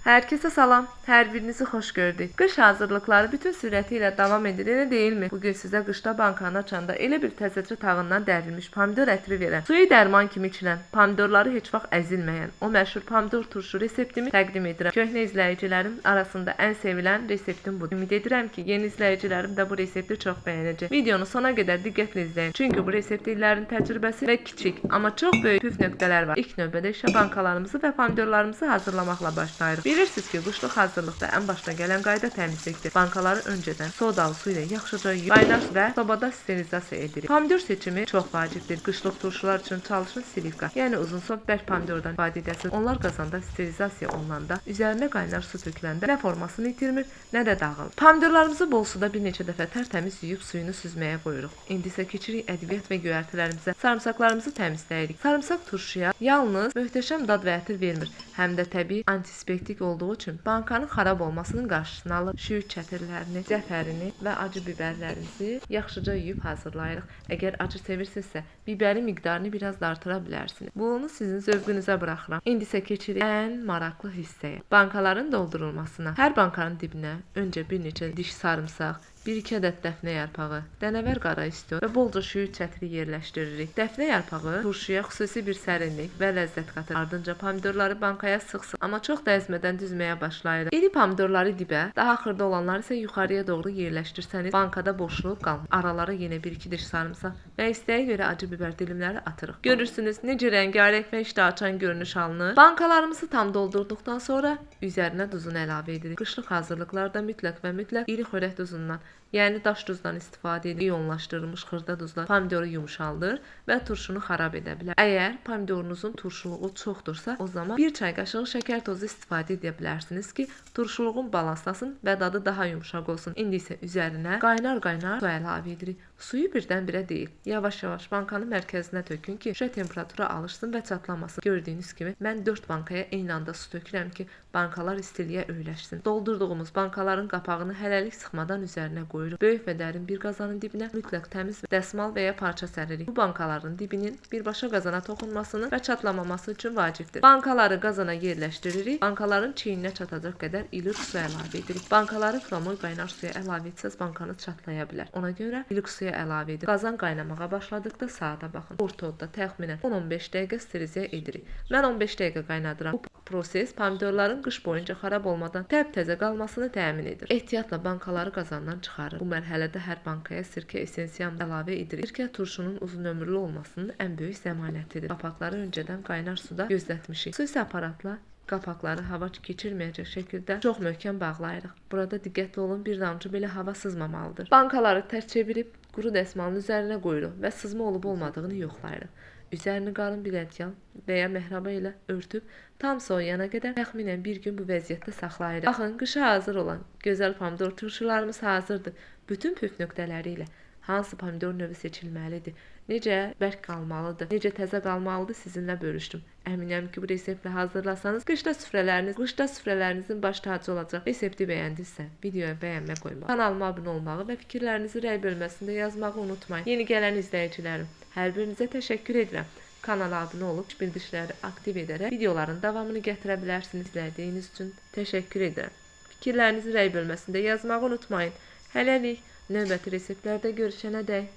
Herkese salam, hər birinizi xoş gördük. Qış hazırlıqları bütün sürəti ilə davam edir, elə deyilmi? Bugün sizə qışda bankanı açanda elə bir təzəcə tağından dərilmiş pomidor ətri verən, suyu dərman kimi içilən, pomidorları heç vaxt əzilməyən, o məşhur pomidor turşu reseptimi təqdim edirəm. Köhnə izləyicilərim arasında ən sevilən reseptim budur. Ümid edirəm ki, yeni izləyicilərim də bu resepti çox bəyənəcək. Videonu sona qədər diqqətlə izləyin. Çünki bu resept illərin təcrübəsi və kiçik, amma çox böyük püf nöqtələr var. İlk növbədə işə bankalarımızı və pomidorlarımızı hazırlamaqla başlayırıq. Bilirsiniz ki, qışlıq hazırlıqda ən başda gələn qayda təmizlikdir. Bankaları öncədən sodalı su ilə yaxşıca yuyub, qaynar və sobada sterilizasiya edirik. Pomidor seçimi çox vacibdir. Qışlıq turşular üçün çalışın silika, yəni uzunsov bərk pomidordan istifadə edəsiniz. Onlar qazanda sterilizasiya olunanda, üzərinə qaynar su töküləndə nə formasını itirmir, nə də dağılır. Pomidorlarımızı bol suda bir neçə dəfə tərtəmiz yuyub suyunu süzməyə qoyuruq. İndi isə keçirik ədviyyat və göyərtilərimizə. Sarımsaqlarımızı təmizləyirik. Sarımsaq turşuya yalnız möhtəşəm dad və ətir vermir, həm də təbii antiseptik olduğu üçün bankanın xarab olmasının qarşısını alır. Şüyüd çətirlərini, cəfərini və acı biberlərinizi yaxşıca yuyub hazırlayırıq. Əgər acı sevirsinizsə, bibərin miqdarını biraz da artıra bilərsiniz. Bunu sizin zövqünüzə buraxıram. İndi isə keçirik ən maraqlı hissəyə. Bankaların doldurulmasına. Hər bankanın dibinə öncə bir neçə diş sarımsaq, 1-2 ədəd dəfnə yarpağı, dənəvər qara istiot və bolca şüyüd çətiri yerləşdiririk. Dəfnə yarpağı turşuya xüsusi bir sərinlik və ləzzət qatır. Ardınca pomidorları bankaya sıxsın, amma çox da əzmədən düzməyə başlayırıq. İri pomidorları dibə, daha xırda olanları isə yuxarıya doğru yerləşdirsəniz, bankada boşluq qalmır. Aralara yenə 1-2 diş sarımsaq və istəyə görə acı biber dilimləri atırıq. Görürsünüz necə rəngarəng və iştah açan görünüş alınır. Bankalarımızı tam doldurduqdan sonra üzərinə duzunu əlavə edirik. Qışlıq hazırlıqlarda mütləq və mütləq iri xörək duzundan, yəni daş duzdan istifadə edin. İyonlaşdırılmış xırda duzlar pomidoru yumşaldır və turşunu xarab edə bilər. Əgər pomidorunuzun turşuluğu çoxdursa, o zaman 1 çay qaşığı şəkər tozu istifadə edə bilərsiniz ki, turşuluğun balanslasın və dadı daha yumşaq olsun. İndi isə üzərinə qaynar su əlavə edirik. Suyu birdən-birə deyil, yavaş-yavaş bankanın mərkəzinə tökün ki, şüşə temperatura alışsın və çatlamasın. Gördüyünüz kimi, mən 4 bankaya eyni anda su tökürəm ki, bankalar istiliyə öyləşsin. Doldurduğumuz bankaların qapağını hələlik sıxmadan üzərinə qoyuruq. Böyük və dərin bir qazanın dibinə mütləq təmiz dəsmal və ya parça səririk. Bu bankaların dibinin birbaşa qazana toxunmasını və çatlamaması üçün vacibdir. Bankaları qazana yerləşdiririk. Bankaların çiyninə çatacaq qədər ilik su əlavə edirik. Bankaları xromoy qaynar suya əlavə etsəz bankanız çatlaya bilər. Ona görə ilik suya əlavə edin. Qazan qaynamağa başladıqda saata baxın. Orta odda təxminən 10-15 dəqiqə sterilizasiya edirik. Mən 15 dəqiqə qaynadıram. Bu proses pomidorların qış boyunca xarab olmadan təptəzə qalmasını təmin edir. Ehtiyatla bankaları qazandan çıxarır. Bu mərhələdə hər bankaya sirkə esensiyam əlavə edirik. Sirkə turşunun uzun ömürlü olmasının ən böyük zəmanətidir. Qapaqları öncədən qaynar suda gözlətmişik. Xüsusi aparatla qapaqları hava keçirməyəcək şəkildə çox möhkəm bağlayırıq. Burada diqqətli olun, bir damcı belə hava sızmamalıdır. Bankaları tərs çevirib quru dəsmalın üzərinə qoyuruq və sızma olub olmadığını yoxlayırıq. Üzərini qalın bir ədyal və ya məhraba ilə örtüb tam soyuyana qədər təxminən bir gün bu vəziyyətdə saxlayırıq. Baxın, qışa hazır olan gözəl pomidor turşularımız hazırdır. Bütün püf nöqtələri ilə hansı pomidor növü seçilməlidir, necə bərk qalmalıdır, necə təzə qalmalıdır sizinlə bölüşdüm. Əminəm ki, bu reseptlə hazırlasanız qışda süfrələrinizin baş tacı olacaq. Resepti bəyəndinizsə, videoya bəyənmə qoymağı, kanalıma abunə olmağı və fikirlərinizi rəy bölməsində yazmağı unutmayın. Yeni gələn izləyicilərim, hər birinizə təşəkkür edirəm. Kanala abunə olub bildirişləri aktiv edərək videoların davamını gətirə bilərsiniz. İzlədiyiniz üçün təşəkkür edirəm. Fikirlərinizi rəy bölməsində yazmağı unutmayın. Hələlik növbəti reseptlərdə görüşənədək.